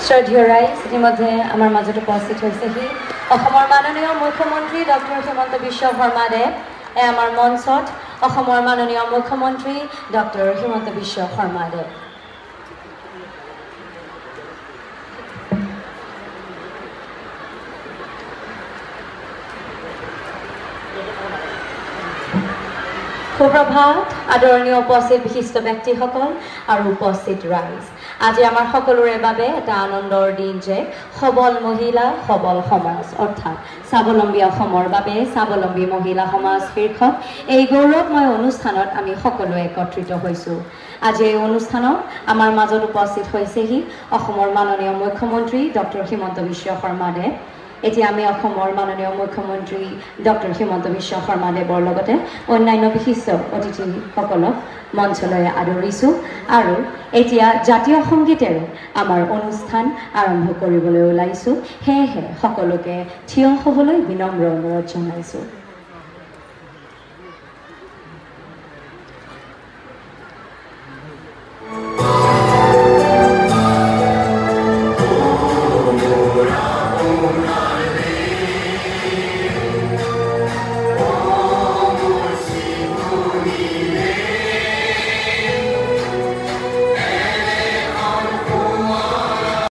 শ্ৰদ্ধেয় ৰাইজ, ইতিমধ্যে আমাৰ মাজত উপস্থিত হৈছেহি অসমৰ মাননীয় মুখ্যমন্ত্ৰী ডক্টৰ হিমন্ত বিশ্ব শৰ্মাদেৱ। আমাৰ মঞ্চত অসমৰ মাননীয় মুখ্যমন্ত্ৰী ডক্টৰ হিমন্ত বিশ্ব শৰ্মাদেৱ। সুপ্ৰভাত আদৰণীয় উপস্থিত বিশিষ্ট ব্যক্তিসকল আৰু উপস্থিত ৰাইজ। আজি আমাৰ সকলোৰে বাবে এটা আনন্দৰ দিন যে সবল মহিলা সবল সমাজ অৰ্থাৎ স্বাৱলম্বী অসমৰ বাবে স্বাৱলম্বী মহিলা সমাজ শীৰ্ষক এই গৌৰৱময় অনুষ্ঠানত আমি সকলোৱে একত্ৰিত হৈছোঁ। আজি এই অনুষ্ঠানত আমাৰ মাজত উপস্থিত হৈছেহি অসমৰ মাননীয় মুখ্যমন্ত্ৰী ডক্টৰ হিমন্ত বিশ্ব শৰ্মাদেৱ। এতিয়া আমি অসমৰ মাননীয় মুখ্যমন্ত্ৰী ডক্টৰ হিমন্ত বিশ্ব শৰ্মাদেৱৰ লগতে অন্যান্য বিশিষ্ট অতিথিসকলক মঞ্চলৈ আদৰিছোঁ আৰু এতিয়া জাতীয় সংগীতেৰে আমাৰ অনুষ্ঠান আৰম্ভ কৰিবলৈ ওলাইছোঁ। সেয়েহে সকলোকে থিয় হ'বলৈ বিনম্ৰ অনুৰোধ জনাইছোঁ।